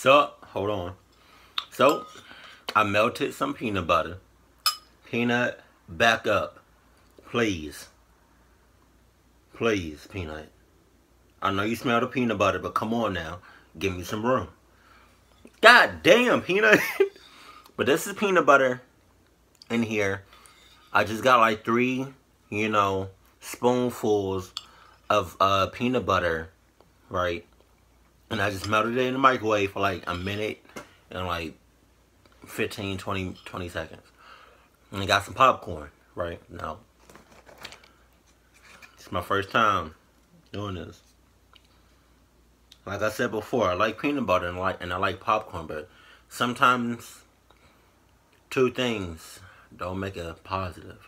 So, hold on. So, I melted some peanut butter. Peanut, back up. Please. Please, Peanut. I know you smell the peanut butter, but come on now. Give me some room. God damn, Peanut. But this is peanut butter in here. I just got like 3, spoonfuls of peanut butter, right? And I just melted it in the microwave for like a minute and like 15, 20 seconds. And I got some popcorn, right? Now, it's my first time doing this. Like I said before, I like peanut butter and I like popcorn, but sometimes 2 things don't make a positive.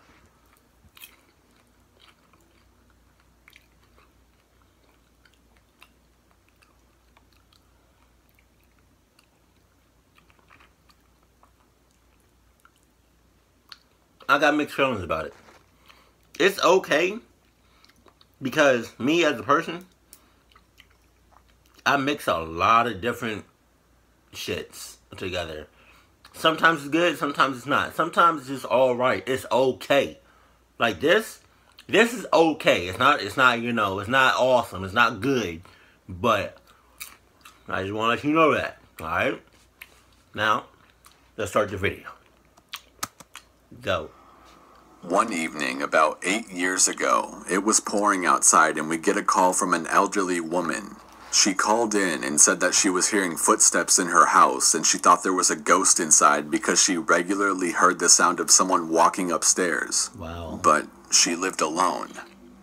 I got mixed feelings about it. It's okay because me as a person, I mix a lot of different shits together. Sometimes it's good, sometimes it's not. Sometimes it's just alright. It's okay. Like this is okay. It's not, it's not awesome. It's not good. But I just want to let you know that. Alright? Now, let's start the video. Go. One evening, about 8 years ago, it was pouring outside and we get a call from an elderly woman. She called in and said that she was hearing footsteps in her house and she thought there was a ghost inside because she regularly heard the sound of someone walking upstairs. Wow. But she lived alone.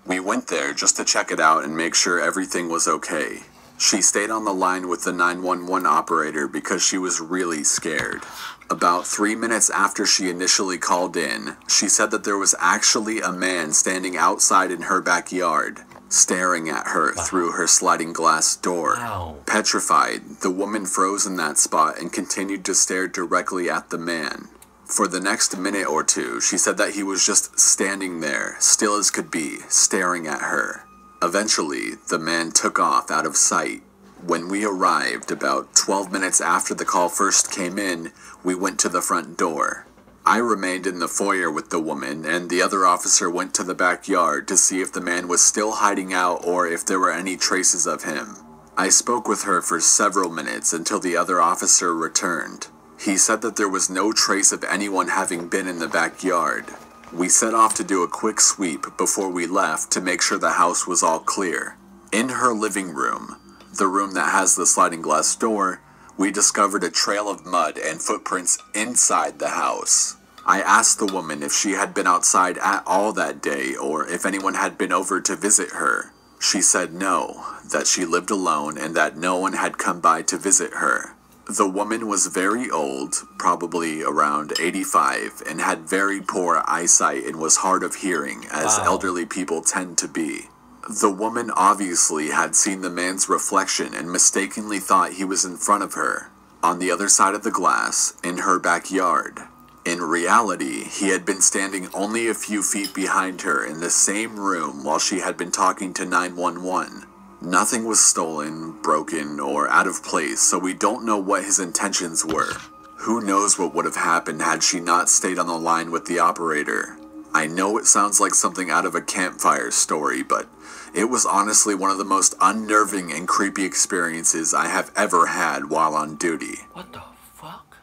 We went there just to check it out and make sure everything was okay. She stayed on the line with the 911 operator because she was really scared. About 3 minutes after she initially called in, she said that there was actually a man standing outside in her backyard, staring at her through her sliding glass door. Wow. Petrified, the woman froze in that spot and continued to stare directly at the man. For the next minute or two, she said that he was just standing there, still as could be, staring at her. Eventually, the man took off out of sight. When we arrived, about 12 minutes after the call first came in, we went to the front door. I remained in the foyer with the woman, and the other officer went to the backyard to see if the man was still hiding out or if there were any traces of him. I spoke with her for several minutes until the other officer returned. He said that there was no trace of anyone having been in the backyard. We set off to do a quick sweep before we left to make sure the house was all clear. In her living room, the room that has the sliding glass door, we discovered a trail of mud and footprints inside the house. I asked the woman if she had been outside at all that day or if anyone had been over to visit her. She said no, that she lived alone and that no one had come by to visit her. The woman was very old, probably around 85, and had very poor eyesight and was hard of hearing, as elderly people tend to be. The woman obviously had seen the man's reflection and mistakenly thought he was in front of her, on the other side of the glass, in her backyard. In reality, he had been standing only a few feet behind her in the same room while she had been talking to 911. Nothing was stolen, broken, or out of place, so we don't know what his intentions were. Who knows what would have happened had she not stayed on the line with the operator. I know it sounds like something out of a campfire story, but it was honestly one of the most unnerving and creepy experiences I have ever had while on duty. What the fuck?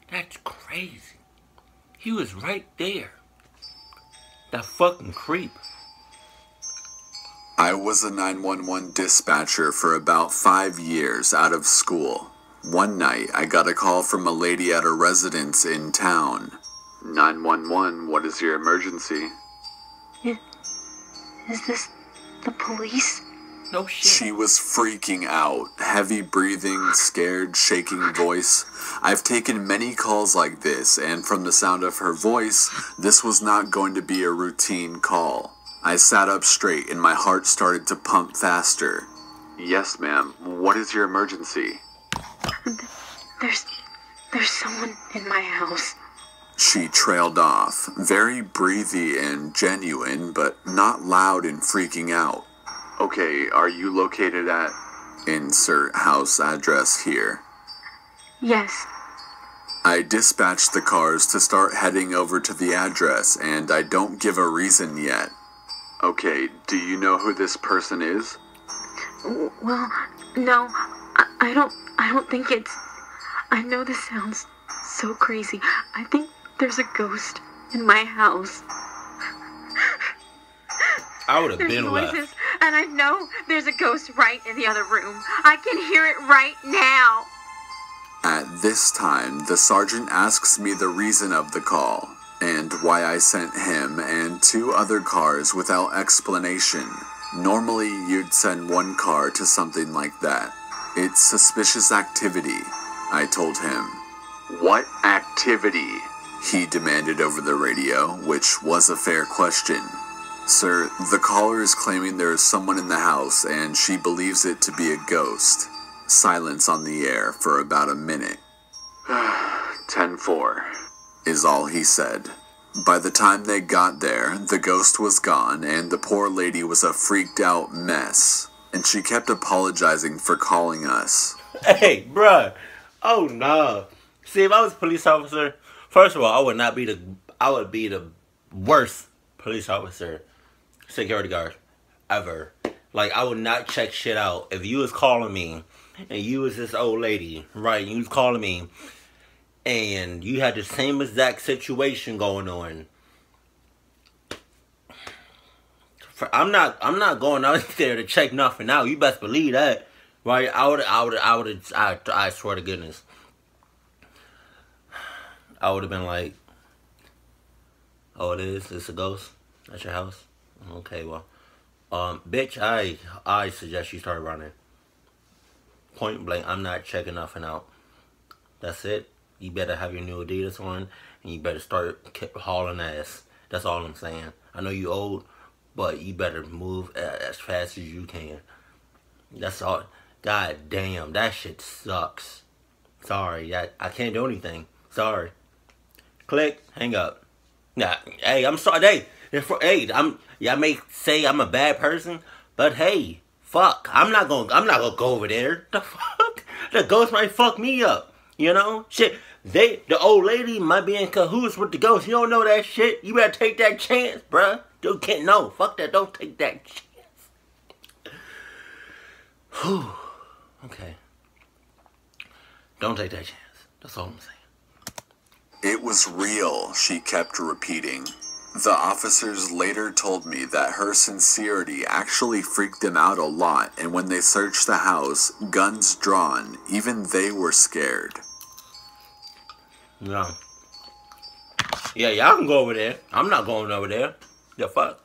That's crazy. He was right there. That fucking creep. I was a 911 dispatcher for about 5 years out of school. One night, I got a call from a lady at a residence in town. 911, what is your emergency? Is this the police? No shit. She was freaking out, heavy breathing, scared, shaking voice. I've taken many calls like this, and from the sound of her voice, this was not going to be a routine call. I sat up straight and my heart started to pump faster. Yes, ma'am. What is your emergency? There's someone in my house. She trailed off, very breathy and genuine, but not loud and freaking out. Okay, are you located at... Insert house address here. Yes. I dispatched the cars to start heading over to the address, and I don't give a reason yet. Okay, do you know who this person is? Well, no, I don't think it's... I know this sounds so crazy. I think there's a ghost in my house. I would have There's been noises, left. and I know there's a ghost right in the other room. I can hear it right now. At this time, the sergeant asks me the reason of the call, and why I sent him and 2 other cars without explanation. Normally, you'd send 1 car to something like that. It's suspicious activity, I told him. What activity? He demanded over the radio, which was a fair question. Sir, the caller is claiming there is someone in the house, and she believes it to be a ghost. Silence on the air for about a minute. 10-4, is all he said. By the time they got there, the ghost was gone, and the poor lady was a freaked out mess. And she kept apologizing for calling us. Hey, bruh. Oh, no. See, if I was a police officer, first of all, I would be the worst police officer, security guard, ever. Like, I would not check shit out. If you was calling me, and you was this old lady, right, you was calling me, and you had the same exact situation going on, I'm not going out there to check nothing out. You best believe that, right? I swear to goodness, I would have been like, oh, it's a ghost at your house? Okay, well, bitch, I suggest you start running. Point blank, I'm not checking nothing out. That's it. You better have your new Adidas on, and you better start hauling ass. That's all I'm saying. I know you old, but you better move as fast as you can. That's all. God damn, that shit sucks. Sorry, I can't do anything. Sorry. Click, hang up. Nah, hey, I'm sorry. Hey, y'all may say I'm a bad person, but hey, fuck, I'm not gonna go over there. The fuck, the ghost might fuck me up. You know, shit. The old lady might be in cahoots with the ghost. You don't know that shit. You better take that chance, bruh. You can't know. Fuck that. Don't take that chance. Whew. Okay. Don't take that chance. That's all I'm saying. It was real, she kept repeating. The officers later told me that her sincerity actually freaked them out a lot, and when they searched the house, guns drawn, even they were scared. No. Yeah, y'all can go over there. I'm not going over there. The fuck?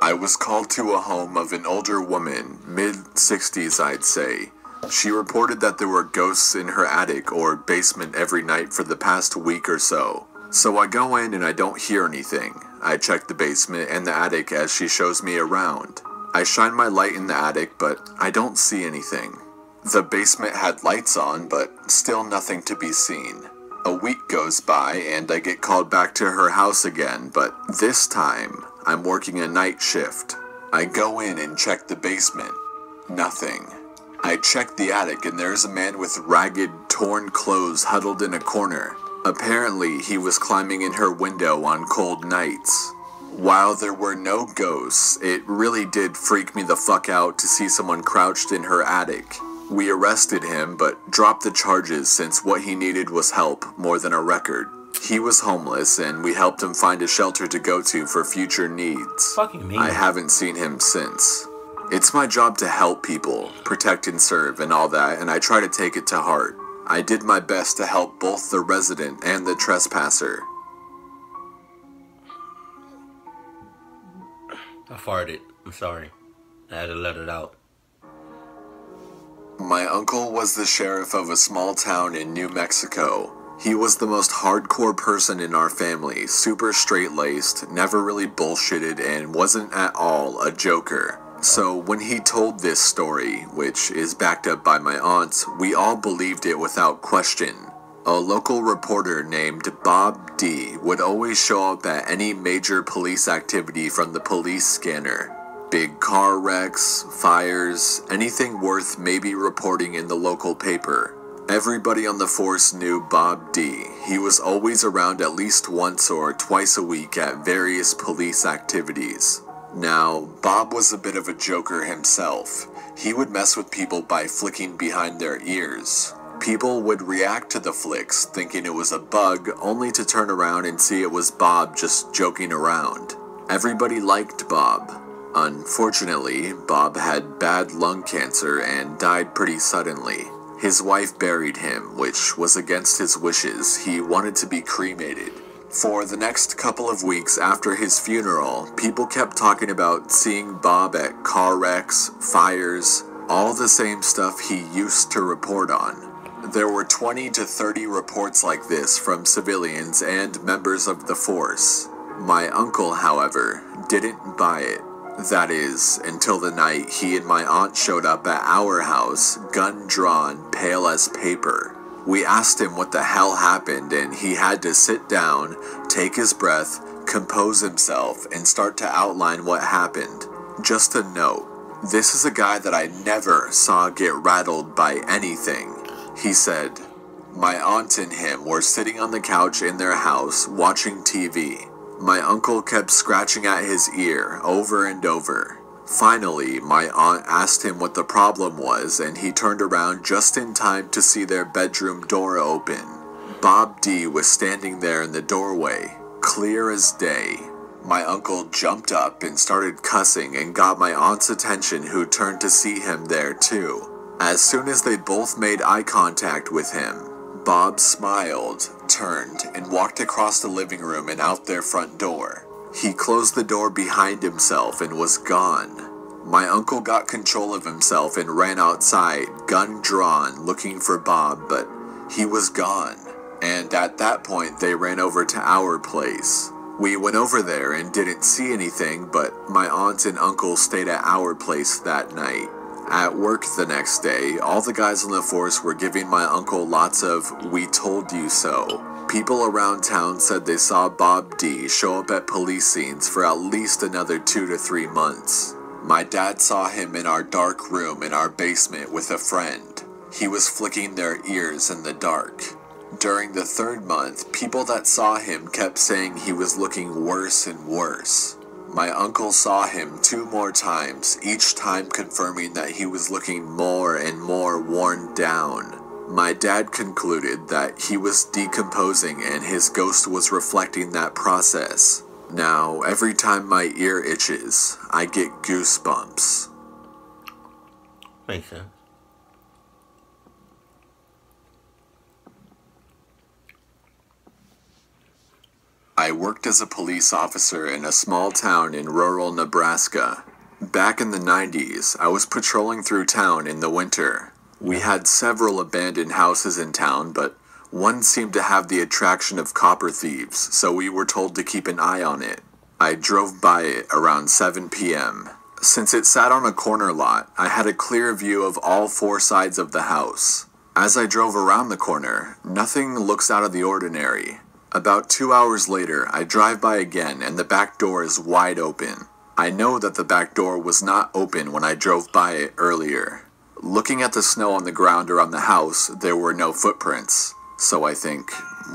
I was called to a home of an older woman, mid-60s I'd say. She reported that there were ghosts in her attic or basement every night for the past week or so. So I go in and I don't hear anything. I check the basement and the attic as she shows me around. I shine my light in the attic, but I don't see anything. The basement had lights on, but still nothing to be seen. A week goes by and I get called back to her house again, but this time I'm working a night shift. I go in and check the basement. Nothing. I check the attic and there's a man with ragged, torn clothes huddled in a corner. Apparently, he was climbing in her window on cold nights. While there were no ghosts, it really did freak me the fuck out to see someone crouched in her attic. We arrested him, but dropped the charges since what he needed was help more than a record. He was homeless, and we helped him find a shelter to go to for future needs. Fucking me. I haven't seen him since. It's my job to help people, protect and serve, and all that, and I try to take it to heart. I did my best to help both the resident and the trespasser. I farted. I'm sorry. I had to let it out. My uncle was the sheriff of a small town in New Mexico. He was the most hardcore person in our family, super straight-laced, never really bullshitted, and wasn't at all a joker. So when he told this story, which is backed up by my aunt, we all believed it without question. A local reporter named Bob D. would always show up at any major police activity from the police scanner. Big car wrecks, fires, anything worth maybe reporting in the local paper. Everybody on the force knew Bob D. He was always around at least once or twice a week at various police activities. Now, Bob was a bit of a joker himself. He would mess with people by flicking behind their ears. People would react to the flicks, thinking it was a bug, only to turn around and see it was Bob just joking around. Everybody liked Bob. Unfortunately, Bob had bad lung cancer and died pretty suddenly. His wife buried him, which was against his wishes. He wanted to be cremated. For the next couple of weeks after his funeral, people kept talking about seeing Bob at car wrecks, fires, all the same stuff he used to report on. There were 20 to 30 reports like this from civilians and members of the force. My uncle, however, didn't buy it. That is, until the night he and my aunt showed up at our house, gun drawn, pale as paper. We asked him what the hell happened, and he had to sit down, take his breath, compose himself, and start to outline what happened. Just a note, this is a guy that I never saw get rattled by anything. He said, my aunt and him were sitting on the couch in their house watching TV. My uncle kept scratching at his ear over and over. Finally, my aunt asked him what the problem was, and he turned around just in time to see their bedroom door open. Bob D. was standing there in the doorway, clear as day. My uncle jumped up and started cussing and got my aunt's attention, who turned to see him there too. As soon as they both made eye contact with him, Bob smiled, turned, and walked across the living room and out their front door. He closed the door behind himself and was gone. My uncle got control of himself and ran outside, gun drawn, looking for Bob, but he was gone. And at that point, they ran over to our place. We went over there and didn't see anything, but my aunt and uncle stayed at our place that night. At work the next day, all the guys on the force were giving my uncle lots of "we told you so." People around town said they saw Bob D. show up at police scenes for at least another 2 to 3 months. My dad saw him in our dark room in our basement with a friend. He was flicking their ears in the dark. During the 3rd month, people that saw him kept saying he was looking worse and worse. My uncle saw him 2 more times, each time confirming that he was looking more and more worn down. My dad concluded that he was decomposing and his ghost was reflecting that process. Now, every time my ear itches, I get goosebumps. Makes sense. I worked as a police officer in a small town in rural Nebraska. Back in the 90s, I was patrolling through town in the winter. We had several abandoned houses in town, but one seemed to have the attraction of copper thieves, so we were told to keep an eye on it. I drove by it around 7 p.m. Since it sat on a corner lot, I had a clear view of all 4 sides of the house. As I drove around the corner, nothing looks out of the ordinary. About 2 hours later, I drive by again and the back door is wide open. I know that the back door was not open when I drove by it earlier. Looking at the snow on the ground around the house, there were no footprints. So I think,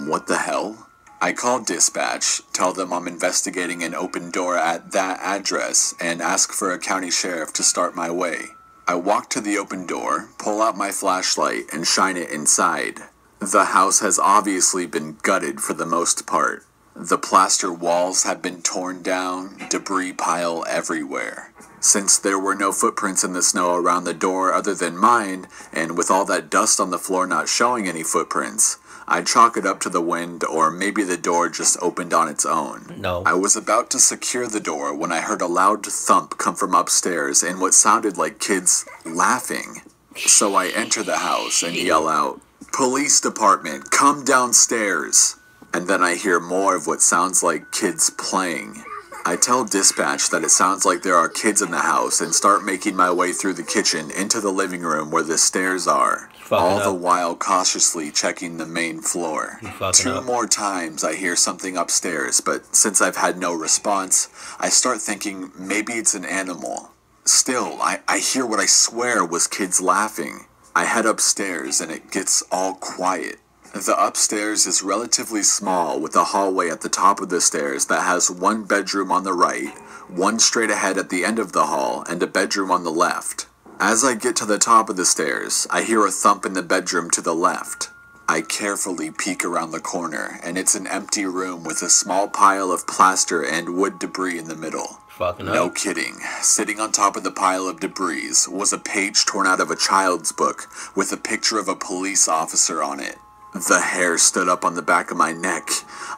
what the hell? I call dispatch, tell them I'm investigating an open door at that address, and ask for a county sheriff to start my way. I walk to the open door, pull out my flashlight, and shine it inside. The house has obviously been gutted for the most part. The plaster walls have been torn down, debris pile everywhere. Since there were no footprints in the snow around the door other than mine, and with all that dust on the floor not showing any footprints, I chalk it up to the wind, or maybe the door just opened on its own. No. I was about to secure the door when I heard a loud thump come from upstairs and what sounded like kids laughing. So I enter the house and yell out, "Police department, come downstairs!" And then I hear more of what sounds like kids playing. I tell dispatch that it sounds like there are kids in the house and start making my way through the kitchen into the living room where the stairs are. all the while cautiously checking the main floor. 2 more times I hear something upstairs, but since I've had no response, I start thinking maybe it's an animal. Still, I hear what I swear was kids laughing. I head upstairs and it gets all quiet. The upstairs is relatively small, with a hallway at the top of the stairs that has 1 bedroom on the right, 1 straight ahead at the end of the hall, and a bedroom on the left. As I get to the top of the stairs, I hear a thump in the bedroom to the left. I carefully peek around the corner, and it's an empty room with a small pile of plaster and wood debris in the middle. No kidding. Sitting on top of the pile of debris was a page torn out of a child's book with a picture of a police officer on it. The hair stood up on the back of my neck.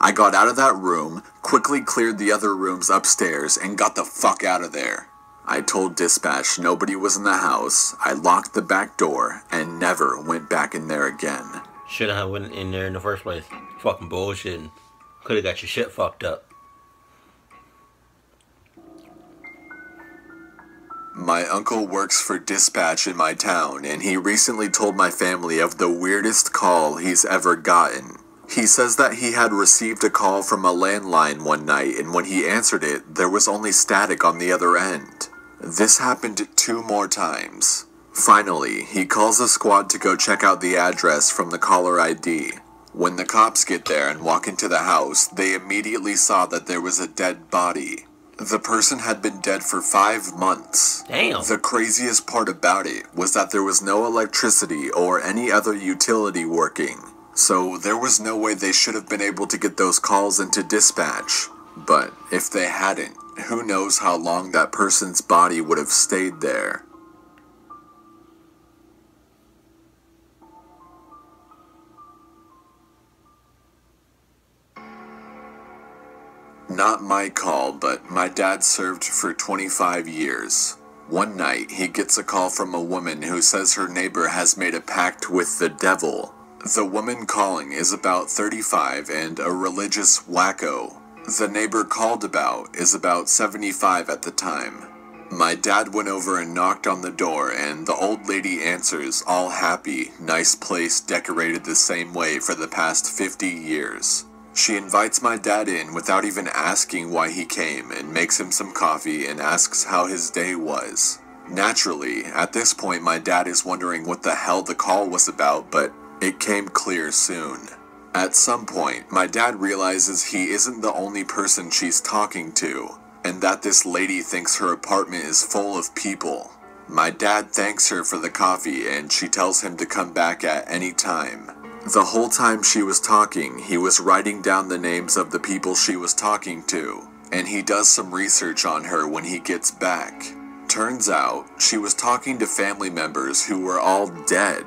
I got out of that room, quickly cleared the other rooms upstairs, and got the fuck out of there. I told dispatch nobody was in the house, I locked the back door, and never went back in there again. Shouldn't have went in there in the first place. Fucking bullshitting. Could've got your shit fucked up. My uncle works for dispatch in my town, and he recently told my family of the weirdest call he's ever gotten. He says that he had received a call from a landline one night, and when he answered it, there was only static on the other end. This happened 2 more times. Finally, he calls a squad to go check out the address from the caller ID. When the cops get there and walk into the house, they immediately saw that there was a dead body. The person had been dead for 5 months. Damn. The craziest part about it was that there was no electricity or any other utility working. So there was no way they should have been able to get those calls into dispatch. But if they hadn't, who knows how long that person's body would have stayed there. Not my call, but my dad served for 25 years. One night, he gets a call from a woman who says her neighbor has made a pact with the devil. The woman calling is about 35 and a religious wacko. The neighbor called about is about 75 at the time. My dad went over and knocked on the door, and the old lady answers, all happy, nice place decorated the same way for the past 50 years. She invites my dad in without even asking why he came, and makes him some coffee and asks how his day was. Naturally, at this point my dad is wondering what the hell the call was about, but it came clear soon. At some point, my dad realizes he isn't the only person she's talking to, and that this lady thinks her apartment is full of people. My dad thanks her for the coffee, and she tells him to come back at any time. The whole time she was talking, he was writing down the names of the people she was talking to, and he does some research on her when he gets back. Turns out, she was talking to family members who were all dead.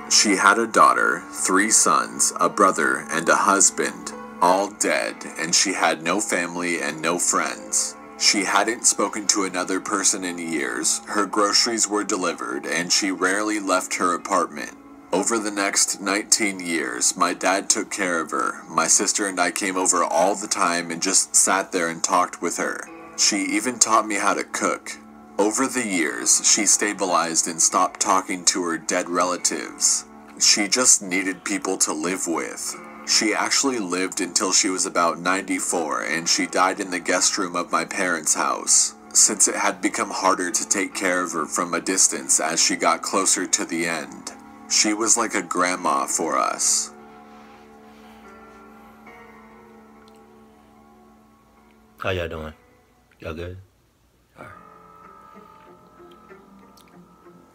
She had a daughter, 3 sons, a brother, and a husband, all dead, and she had no family and no friends. She hadn't spoken to another person in years, her groceries were delivered, and she rarely left her apartment. Over the next 19 years, my dad took care of her. My sister and I came over all the time and just sat there and talked with her. She even taught me how to cook. Over the years, she stabilized and stopped talking to her dead relatives. She just needed people to live with. She actually lived until she was about 94, and she died in the guest room of my parents' house, since it had become harder to take care of her from a distance as she got closer to the end. She was like a grandma for us. How y'all doing? Y'all good?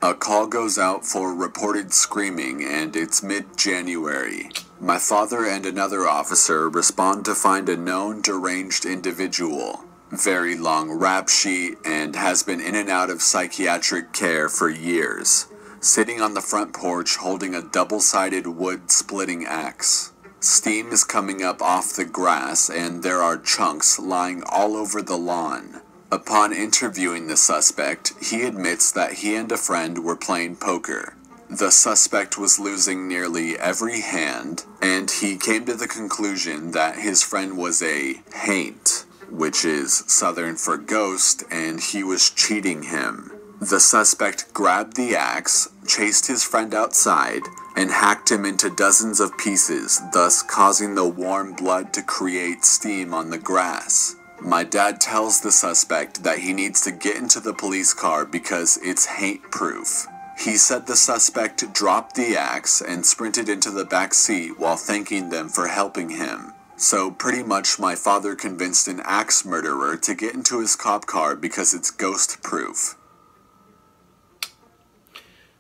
A call goes out for reported screaming, and it's mid-January. My father and another officer respond to find a known deranged individual. Very long rap sheet, and has been in and out of psychiatric care for years. Sitting on the front porch holding a double-sided wood-splitting axe. Steam is coming up off the grass, and there are chunks lying all over the lawn. Upon interviewing the suspect, he admits that he and a friend were playing poker. The suspect was losing nearly every hand, and he came to the conclusion that his friend was a haint, which is Southern for ghost, and he was cheating him. The suspect grabbed the axe, chased his friend outside, and hacked him into dozens of pieces, thus causing the warm blood to create steam on the grass. My dad tells the suspect that he needs to get into the police car because it's hate-proof. He said the suspect dropped the axe and sprinted into the back seat while thanking them for helping him. So pretty much my father convinced an axe murderer to get into his cop car because it's ghost-proof.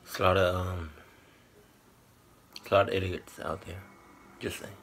It's a lot of idiots out there. Just saying.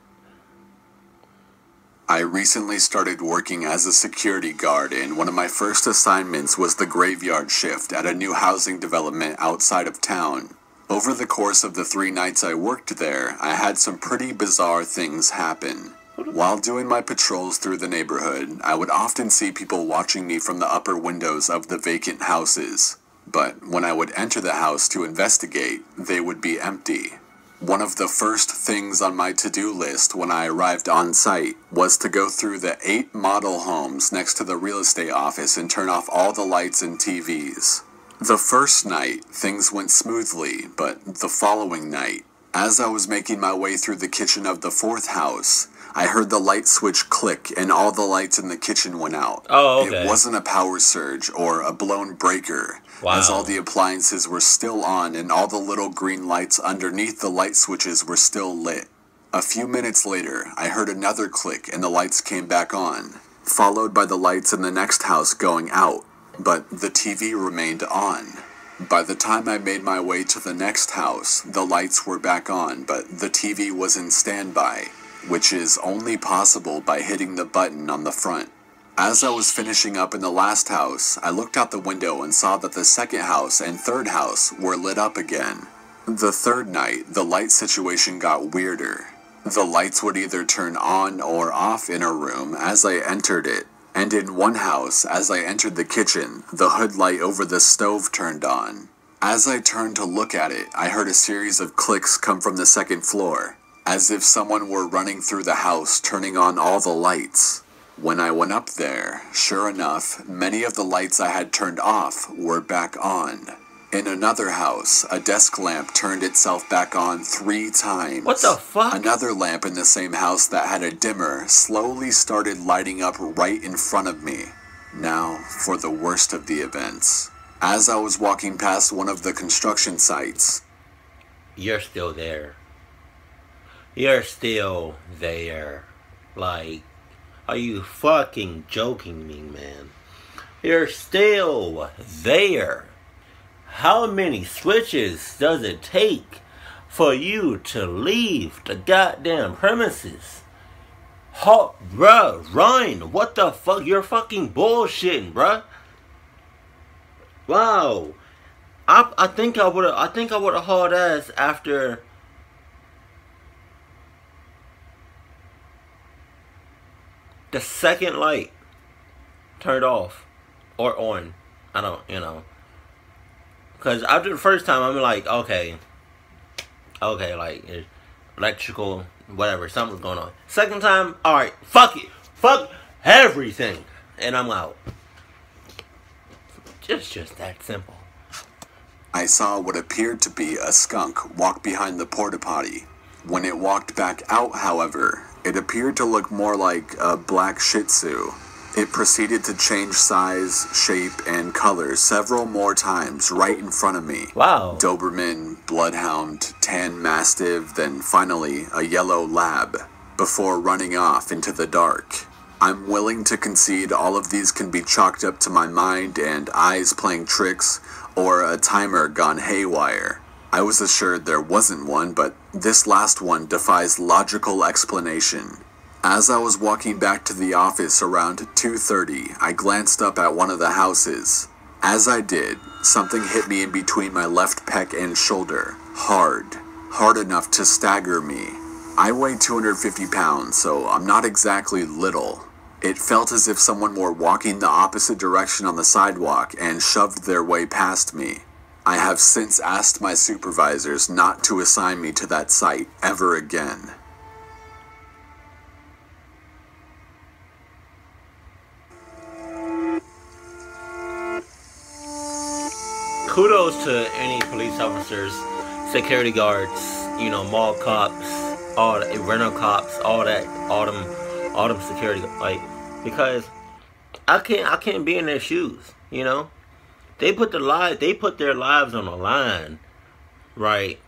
I recently started working as a security guard, and one of my first assignments was the graveyard shift at a new housing development outside of town. Over the course of the 3 nights I worked there, I had some pretty bizarre things happen. While doing my patrols through the neighborhood, I would often see people watching me from the upper windows of the vacant houses. But when I would enter the house to investigate, they would be empty. One of the first things on my to-do list when I arrived on site was to go through the 8 model homes next to the real estate office and turn off all the lights and TVs. The first night, things went smoothly, but the following night, as I was making my way through the kitchen of the 4th house, I heard the light switch click and all the lights in the kitchen went out. Oh, okay. It wasn't a power surge or a blown breaker, as all the appliances were still on and all the little green lights underneath the light switches were still lit. A few minutes later, I heard another click and the lights came back on, followed by the lights in the next house going out, but the TV remained on. By the time I made my way to the next house, the lights were back on, but the TV was in standby, which is only possible by hitting the button on the front. As I was finishing up in the last house, I looked out the window and saw that the 2nd house and 3rd house were lit up again. The 3rd night, the light situation got weirder. The lights would either turn on or off in a room as I entered it, and in one house, as I entered the kitchen, the hood light over the stove turned on. As I turned to look at it, I heard a series of clicks come from the 2nd floor, as if someone were running through the house turning on all the lights. When I went up there, sure enough, many of the lights I had turned off were back on. In another house, a desk lamp turned itself back on 3 times. What the fuck? Another lamp in the same house that had a dimmer slowly started lighting up right in front of me. Now, for the worst of the events. As I was walking past one of the construction sites. You're still there. You're still there. Like, are you fucking joking me, man? You're still there. How many switches does it take for you to leave the goddamn premises? Bruh, Ryan, what the fuck? You're fucking bullshitting, bruh. Wow. I think I would have hauled ass after the 2nd light turned off or on. I don't, because after the first time, I'm like, okay, like, electrical, whatever, something's going on. Second time, alright, fuck it. Fuck everything. And I'm out. Just that simple. I saw what appeared to be a skunk walk behind the porta potty. When it walked back out, however, it appeared to look more like a black Shih Tzu. It proceeded to change size, shape, and color several more times right in front of me. Wow. Doberman, Bloodhound, Tan Mastiff, then finally a yellow lab, before running off into the dark. I'm willing to concede all of these can be chalked up to my mind and eyes playing tricks, or a timer gone haywire. I was assured there wasn't one, but this last one defies logical explanation. As I was walking back to the office around 2:30, I glanced up at one of the houses. As I did, something hit me in between my left pec and shoulder, hard enough to stagger me. I weigh 250 pounds, so I'm not exactly little. It felt as if someone were walking the opposite direction on the sidewalk and shoved their way past me. I have since asked my supervisors not to assign me to that site ever again. kudos to any police officers, security guards, you know, mall cops, all the rental cops, all them security, like, because I can't be in their shoes, you know. They put their lives on the line, right,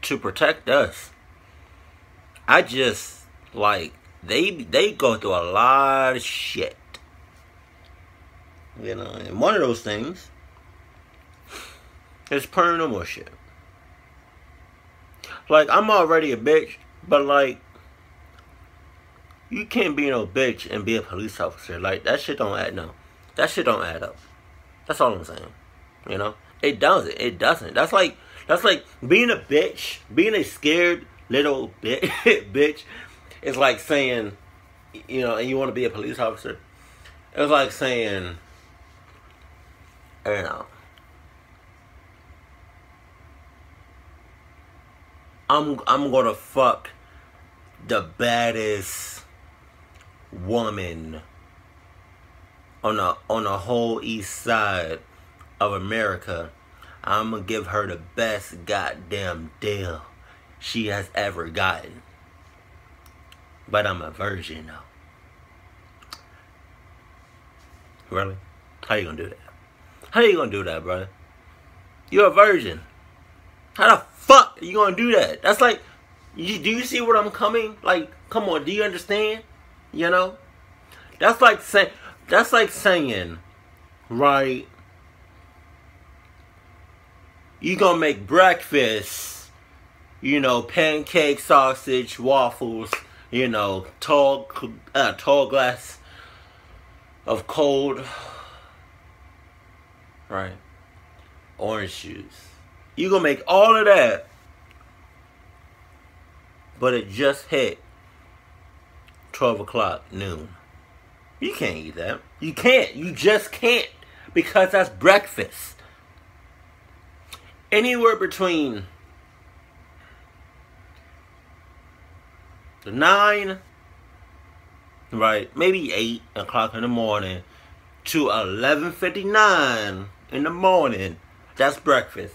to protect us. I just, like, they go through a lot of shit, you know, and one of those things is paranormal shit. Like, I'm already a bitch, but, like, you can't be no bitch and be a police officer. Like, that shit don't add no. That shit don't add up. That's all I'm saying. You know? It doesn't. It doesn't. That's like being a bitch, being a scared little bitch is like saying, you know, and you want to be a police officer. It's like saying, you know, I'm gonna fuck the baddest woman on the whole east side of America. I'm gonna give her the best goddamn deal she has ever gotten. But I'm a virgin though. Really? How you gonna do that? How you gonna do that, brother? You're a virgin. How the fuck are you gonna do that? That's like, do you see what I'm coming? Like, come on, do you understand? You know? That's like saying, right, you gonna make breakfast, you know, pancake, sausage, waffles, you know, tall glass of cold, right, orange juice. You gonna make all of that, but it just hit 12 o'clock noon. You can't eat that. You can't. You just can't. Because that's breakfast. Anywhere between 9, right, maybe 8 o'clock in the morning to 11:59 in the morning, that's breakfast.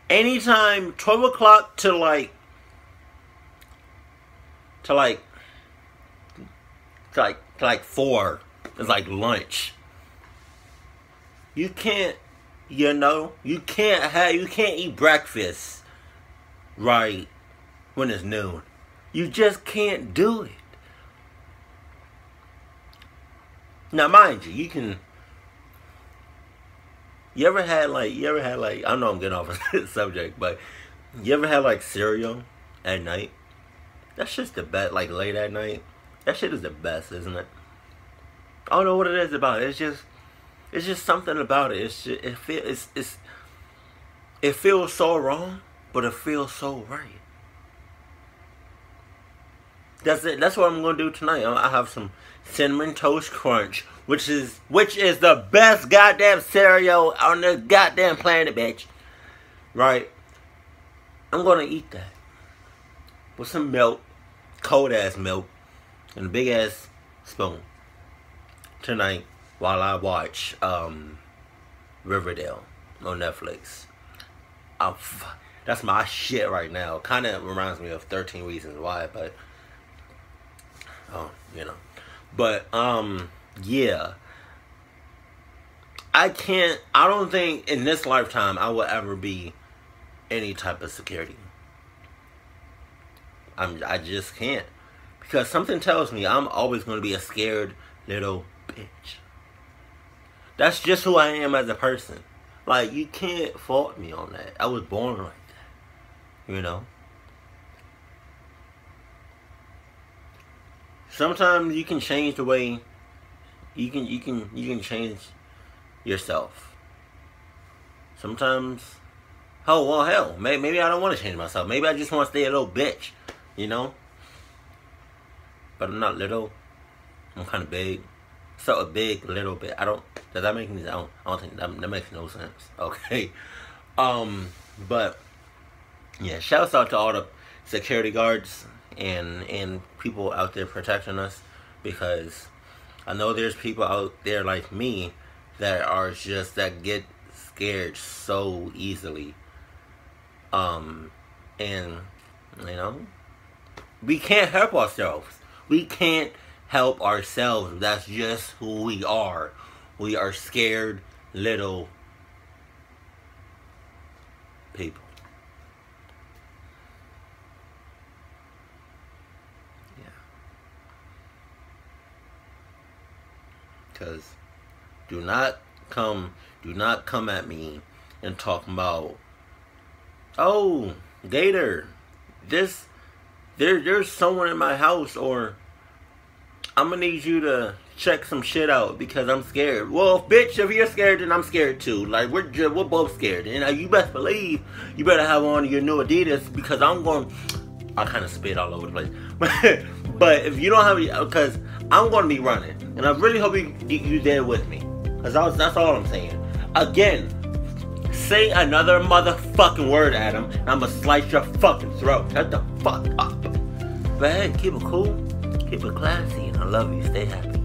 Anytime 12 o'clock to like 4 is like lunch. You can't, you know, you can't eat breakfast, right, when it's noon. You just can't do it. Now, mind you, you ever had like, I know I'm getting off of this subject, but you ever had like cereal at night? That's just the best, like late at night. That shit is the best, isn't it? I don't know what it is about it. It's just something about it. It feels so wrong, but it feels so right. That's it. That's what I'm gonna do tonight. I have some Cinnamon Toast Crunch, which is the best goddamn cereal on this goddamn planet, bitch. Right? I'm gonna eat that with some milk, cold ass milk, and a big ass spoon tonight while I watch Riverdale on Netflix. That's my shit right now. Kind of reminds me of 13 Reasons Why, but you know. But yeah. I don't think in this lifetime I will ever be any type of security. I just can't. Because something tells me I'm always going to be a scared little bitch. That's just who I am as a person. Like, you can't fault me on that. I was born like that. You know? Sometimes you can change the way you can change yourself. Sometimes, oh well, hell, maybe I don't want to change myself. Maybe I just want to stay a little bitch, you know. But I'm not little. I'm kind of big. So a big little bit. Does that make any sense? I don't think that makes no sense. Okay. But yeah, shouts out to all the security guards and people out there protecting us, because I know there's people out there like me that get scared so easily. And you know, we can't help ourselves. We can't help ourselves. That's just who we are. We are scared little people. Yeah. Because do not come at me and talk about, oh, Gattor, there's someone in my house, or I'm gonna need you to check some shit out because I'm scared. Well, bitch, if you're scared, then I'm scared too. Like, we're both scared. And you best believe you better have on your new Adidas, because I kind of spit all over the place. But if you don't have, because I'm going to be running. And I really hope you there with me. Because that's all I'm saying. Again, say another motherfucking word, Adam, and I'm going to slice your fucking throat. Shut the fuck up. But hey, keep it cool. Keep it classy, and I love you. Stay happy.